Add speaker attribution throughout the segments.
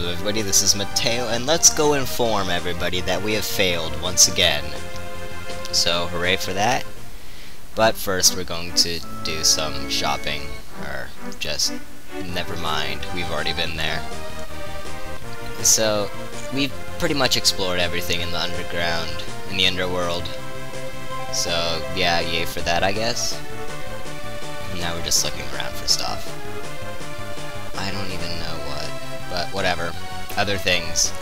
Speaker 1: Hello everybody, this is Mateo, and let's go inform everybody that we have failed once again. So, hooray for that. But first we're going to do some shopping, or just, never mind, we've already been there. So, we've pretty much explored everything in the underground, in the underworld. So, yeah, yay for that, I guess. Now we're just looking around for stuff. I don't even know what, but whatever. Other things.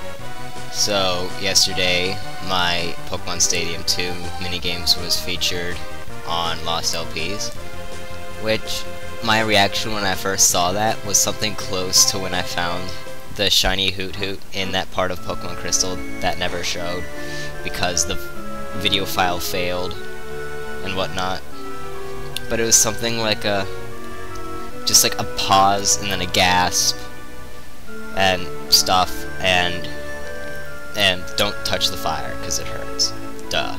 Speaker 1: So, yesterday, my Pokemon Stadium 2 minigames was featured on Lost LPs, which, my reaction when I first saw that was something close to when I found the shiny Hoot Hoot in that part of Pokemon Crystal that never showed, because the video file failed and whatnot. But it was something like just like a pause and then a gasp and stuff, and don't touch the fire because it hurts, duh.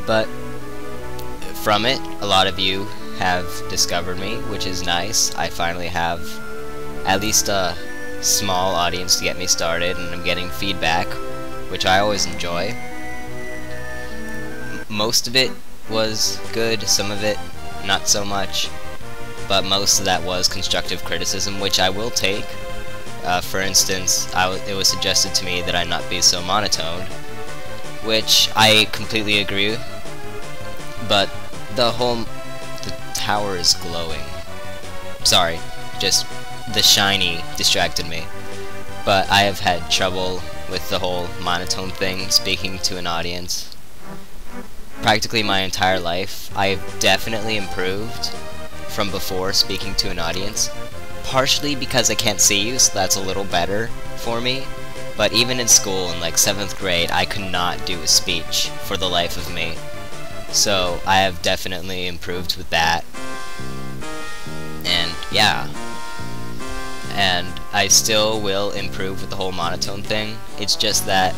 Speaker 1: But from it, a lot of you have discovered me, which is nice. I finally have at least a small audience to get me started, and I'm getting feedback, which I always enjoy. Most of it was good, some of it not so much, but most of that was constructive criticism, which I will take. For instance, it was suggested to me that I not be so monotone, which I completely agree with, but the tower is glowing. Sorry, just the shiny distracted me. But I have had trouble with the whole monotone thing, speaking to an audience. Practically my entire life, I've definitely improved from before speaking to an audience, partially because I can't see you, so that's a little better for me. But even in school, in like 7th grade, I could not do a speech for the life of me. So I have definitely improved with that. And yeah. And I still will improve with the whole monotone thing. It's just that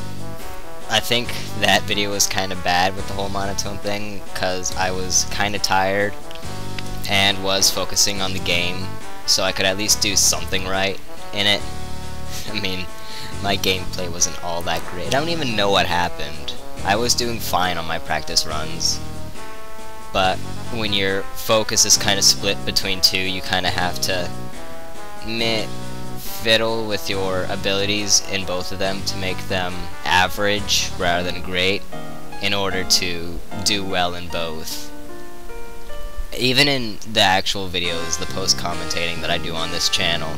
Speaker 1: I think that video was kind of bad with the whole monotone thing, because I was kind of tired and was focusing on the game, so I could at least do something right in it. I mean, my gameplay wasn't all that great. I don't even know what happened. I was doing fine on my practice runs, but when your focus is kind of split between two, you kind of have to fiddle with your abilities in both of them to make them average rather than great in order to do well in both. Even in the actual videos, the post-commentating that I do on this channel,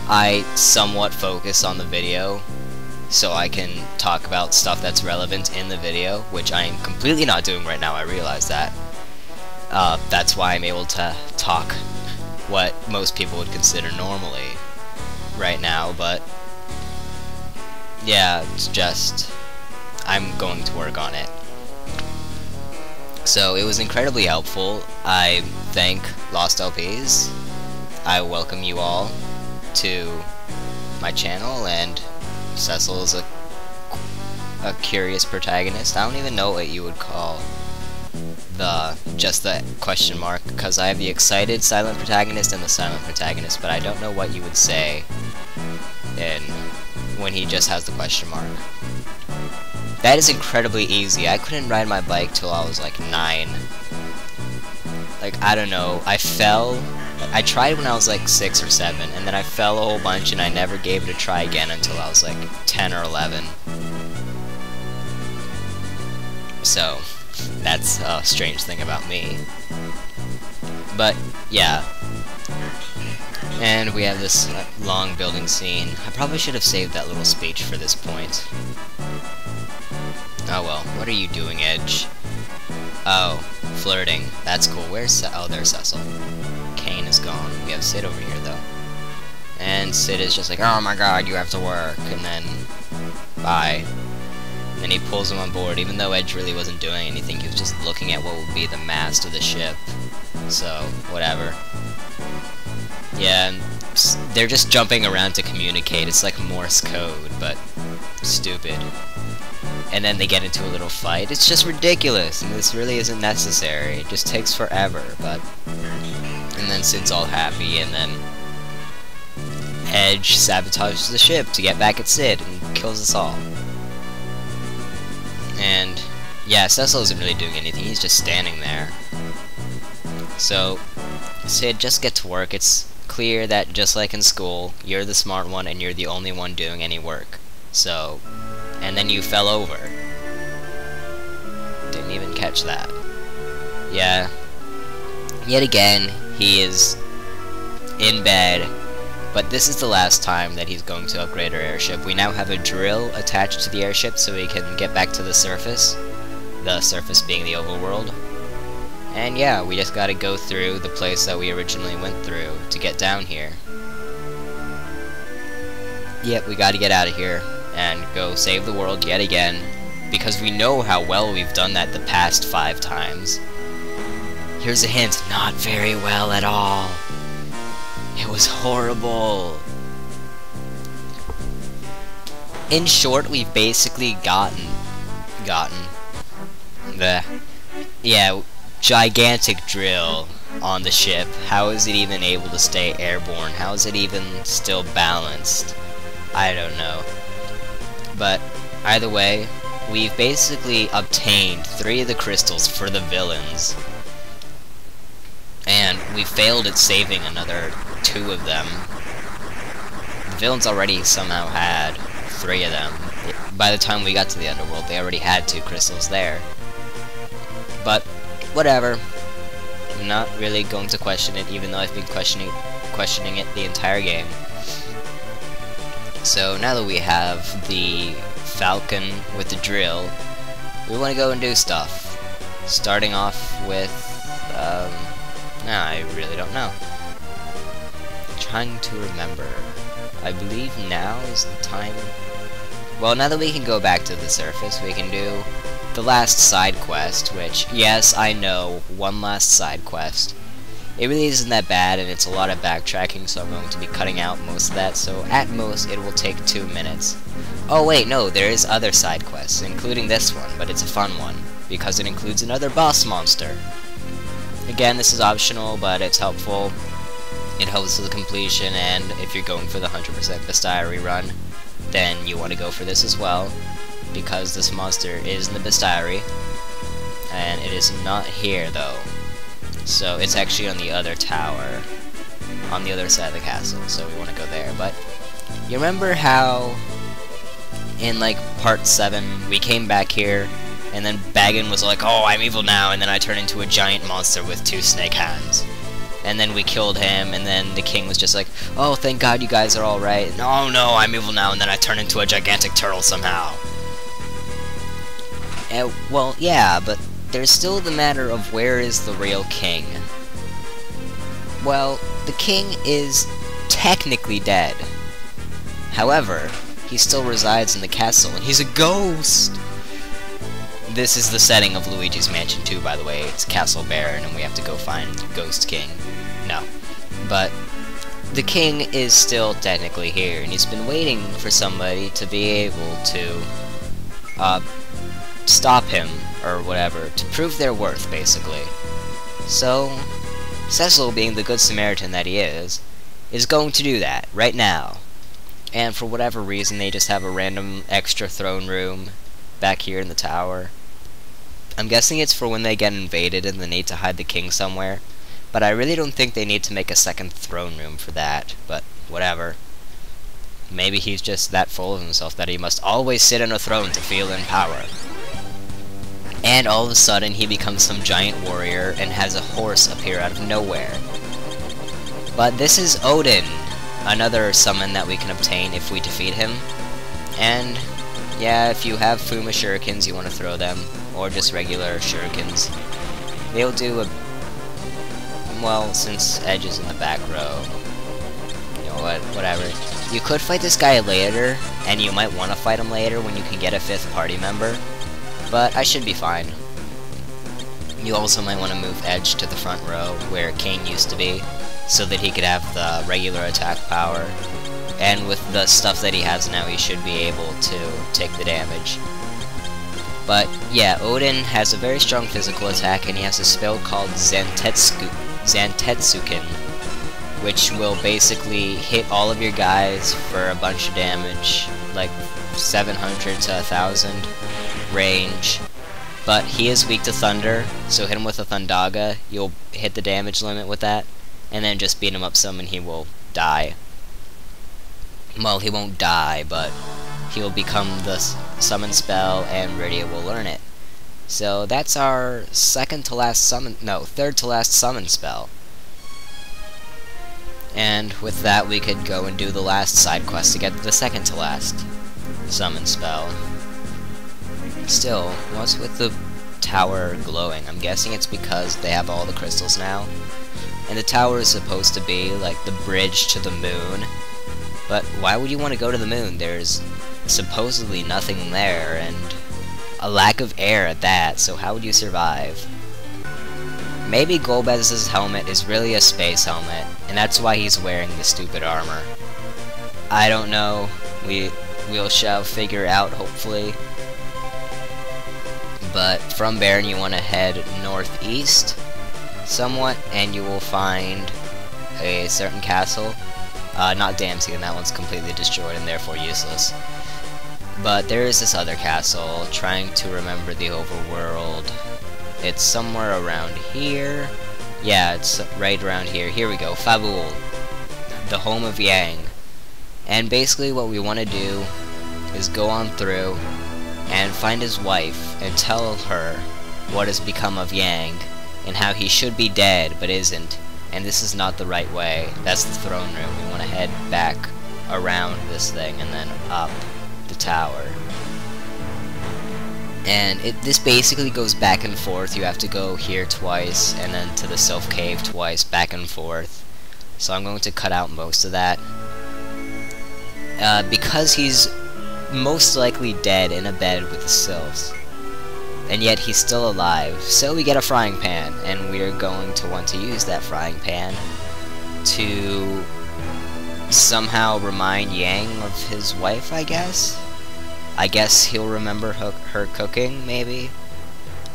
Speaker 1: I somewhat focus on the video so I can talk about stuff that's relevant in the video, which I am completely not doing right now, I realize that. That's why I'm able to talk what most people would consider normally right now, but yeah, it's just I'm going to work on it. So it was incredibly helpful. I thank Lost LPs. I welcome you all to my channel, and Cecil is a curious protagonist. I don't even know what you would call just the question mark, because I have the excited silent protagonist and the silent protagonist, but I don't know what you would say when he just has the question mark. That is incredibly easy. I couldn't ride my bike till I was like 9. Like, I don't know, I fell. I tried when I was like 6 or 7, and then I fell a whole bunch, and I never gave it a try again until I was like 10 or 11. So that's a strange thing about me. But yeah. And we have this long building scene. I probably should have saved that little speech for this point. Oh well, what are you doing, Edge? Oh, flirting. That's cool. Where's oh, there's Cecil. Kane is gone. We have Sid over here, though. And Sid is just like, oh my god, you have to work, and then bye. And then he pulls him on board, even though Edge really wasn't doing anything. He was just looking at what would be the mast of the ship. So, whatever. Yeah, and they're just jumping around to communicate. It's like Morse code, but stupid. And then they get into a little fight. It's just ridiculous, and this really isn't necessary. It just takes forever, but... And then Sid's all happy, and then Edge sabotages the ship to get back at Sid and kills us all. And yeah, Cecil isn't really doing anything, he's just standing there. So Sid, just get to work. It's clear that just like in school, you're the smart one and you're the only one doing any work. So, and then you fell over. Didn't even catch that. Yeah. Yet again, he is in bed, but this is the last time that he's going to upgrade our airship. We now have a drill attached to the airship so we can get back to the surface being the overworld. And yeah, we just gotta go through the place that we originally went through to get down here. Yep, we gotta get out of here and go save the world yet again, because we know how well we've done that the past 5 times. Here's a hint, not very well at all. It was horrible. In short, we've basically gotten the, yeah, gigantic drill on the ship. How is it even able to stay airborne? How is it even still balanced? I don't know. But either way, we've basically obtained 3 of the crystals for the villains. And we failed at saving another 2 of them. The villains already somehow had 3 of them. By the time we got to the underworld, they already had 2 crystals there. But whatever. I'm not really going to question it, even though I've been questioning it the entire game. So now that we have the Falcon with the drill, we want to go and do stuff. Starting off with, I really don't know. Trying to remember. I believe now is the time. Well, now that we can go back to the surface, we can do the last side quest, which, yes, I know, one last side quest. It really isn't that bad, and it's a lot of backtracking, so I'm going to be cutting out most of that, so at most it will take 2 minutes. Oh wait, no, there is other side quests, including this one, but it's a fun one, because it includes another boss monster. Again, this is optional, but it's helpful. It helps with the completion, and if you're going for the 100% Bestiary run, then you want to go for this as well, because this monster is in the Bestiary, and it is not here though. So it's actually on the other tower, on the other side of the castle, so we want to go there. But you remember how in like part 7 we came back here and then Baggin was like, oh, I'm evil now, and then I turned into a giant monster with 2 snake hands. And then we killed him, and then the king was just like, oh, thank God you guys are alright. No, no, I'm evil now, and then I turned into a gigantic turtle somehow. Well, yeah, but there's still the matter of where is the real king. Well, the king is technically dead. However, he still resides in the castle, and he's a ghost! This is the setting of Luigi's Mansion 2, by the way. It's Castle Baron, and we have to go find Ghost King. No. But the king is still technically here, and he's been waiting for somebody to be able to stop him, or whatever, to prove their worth, basically. So, Cecil, being the good Samaritan that he is going to do that, right now. And for whatever reason, they just have a random extra throne room back here in the tower. I'm guessing it's for when they get invaded and they need to hide the king somewhere, but I really don't think they need to make a second throne room for that, but whatever. Maybe he's just that full of himself that he must always sit on a throne to feel in power. And all of a sudden he becomes some giant warrior and has a horse appear out of nowhere. But this is Odin, another summon that we can obtain if we defeat him. And yeah, if you have Fuma shurikens, you want to throw them, or just regular shurikens. They'll do a... well, since Edge is in the back row, you know what, whatever. You could fight this guy later, and you might want to fight him later when you can get a 5th party member, but I should be fine. You also might want to move Edge to the front row, where Kane used to be, so that he could have the regular attack power. And with the stuff that he has now, he should be able to take the damage. But yeah, Odin has a very strong physical attack, and he has a spell called Zantetsuken. which will basically hit all of your guys for a bunch of damage, like 700 to 1000 range. But he is weak to thunder, so hit him with a Thundaga, you'll hit the damage limit with that, and then just beat him up some and he will die. Well, he won't die, but he will become the summon spell and Rydia will learn it. So that's our third to last summon spell. And with that we could go and do the last side quest to get the second to last summon spell. Still, what's with the tower glowing? I'm guessing it's because they have all the crystals now. And the tower is supposed to be like the bridge to the moon. But why would you want to go to the moon? There's supposedly nothing there, and a lack of air at that, so how would you survive? Maybe Golbez's helmet is really a space helmet, and that's why he's wearing the stupid armor. I don't know. We shall figure out, hopefully. But from Baron you want to head northeast somewhat, and you will find a certain castle. Not Damsian, that one's completely destroyed and therefore useless. But there is this other castle, trying to remember the overworld. It's somewhere around here. Yeah, it's right around here. Here we go, Fabul, the home of Yang. And basically what we want to do is go on through and find his wife and tell her what has become of Yang and how he should be dead but isn't. And this is not the right way. That's the throne room. We want to head back around this thing and then up the tower. And this basically goes back and forth. You have to go here twice and then to the Sylph Cave twice, back and forth. So I'm going to cut out most of that. Because he's most likely dead in a bed with the Sylphs. And yet he's still alive. So we get a frying pan, and we're going to want to use that frying pan to somehow remind Yang of his wife, I guess? I guess he'll remember her cooking, maybe?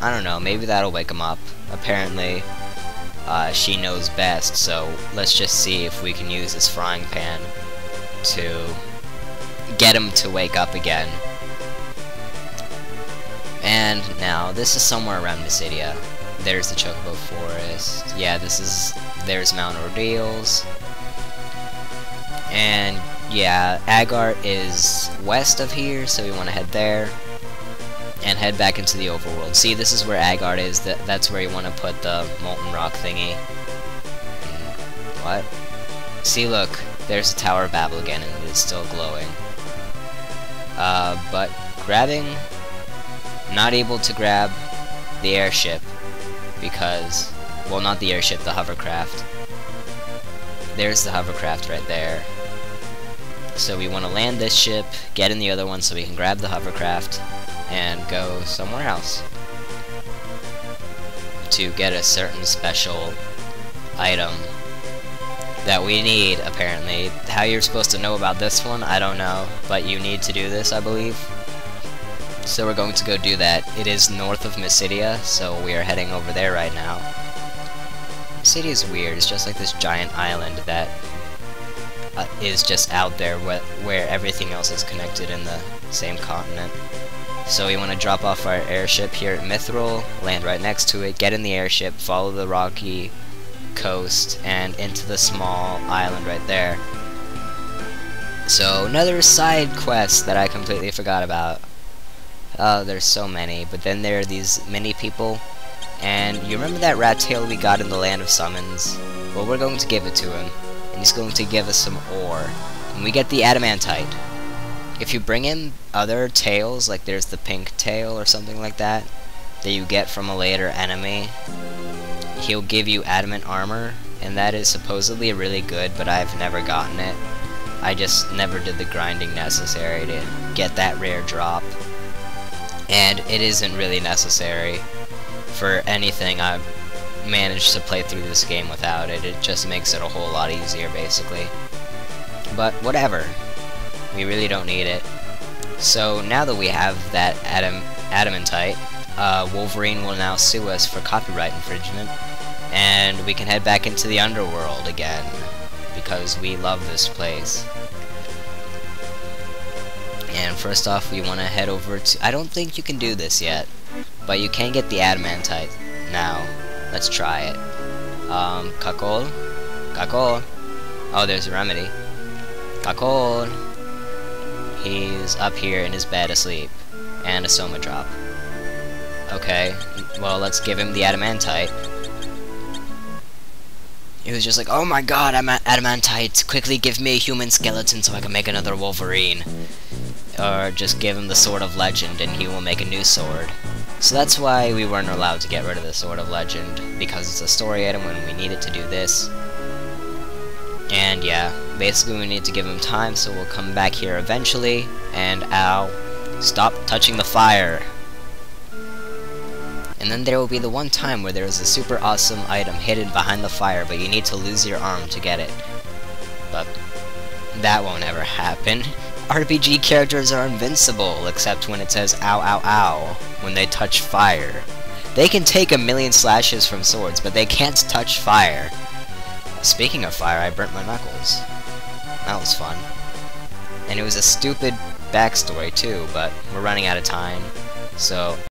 Speaker 1: I don't know, maybe that'll wake him up. Apparently, she knows best, so let's just see if we can use this frying pan to get him to wake up again. And now, this is somewhere around Mysidia. There's the Chocobo Forest. Yeah, there's Mount Ordeals. And yeah, Agart is west of here, so we want to head there. And head back into the overworld. See, this is where Agart is. That's where you want to put the molten rock thingy. And what? See, look, there's the Tower of Babel again, and it is still glowing. But grabbing... Not able to grab the airship because, well, not the airship, the hovercraft. There's the hovercraft right there. So we want to land this ship, get in the other one so we can grab the hovercraft, and go somewhere else to get a certain special item that we need, apparently. How you're supposed to know about this one, I don't know, but you need to do this, I believe. So we're going to go do that. It is north of Mysidia, so we are heading over there right now. Mysidia is weird. It's just like this giant island that is just out there where everything else is connected in the same continent. So we want to drop off our airship here at Mithril, land right next to it, get in the airship, follow the rocky coast, and into the small island right there. So another side quest that I completely forgot about. Oh, there's so many, but then there are these mini people, and you remember that rat tail we got in the Land of Summons? Well, we're going to give it to him, and he's going to give us some ore, and we get the adamantite. If you bring in other tails, like there's the pink tail or something like that you get from a later enemy, he'll give you adamant armor, and that is supposedly really good, but I've never gotten it. I just never did the grinding necessary to get that rare drop. And it isn't really necessary for anything. I've managed to play through this game without it. It just makes it a whole lot easier, basically. But whatever. We really don't need it. So now that we have that adamantite, Wolverine will now sue us for copyright infringement, and we can head back into the underworld again. because we love this place. And first off, we want to head over to... I don't think you can do this yet, but you can get the adamantite now. Let's try it. Kakol? Kakol? Oh, there's a remedy. Kakol! He's up here in his bed asleep. And a soma drop. Okay, well, let's give him the adamantite. He was just like, oh my god, I'm adamantite! Quickly give me a human skeleton so I can make another Wolverine. Or just give him the Sword of Legend and he will make a new sword. So that's why we weren't allowed to get rid of the Sword of Legend, because it's a story item when we need it to do this. And yeah, basically we need to give him time, so we'll come back here eventually, and ow, stop touching the fire! And then there will be the one time where there is a super awesome item hidden behind the fire, but you need to lose your arm to get it. But that won't ever happen. RPG characters are invincible, except when it says ow ow ow, when they touch fire. They can take a million slashes from swords, but they can't touch fire. Speaking of fire, I burnt my knuckles. That was fun. And it was a stupid backstory too, but we're running out of time, so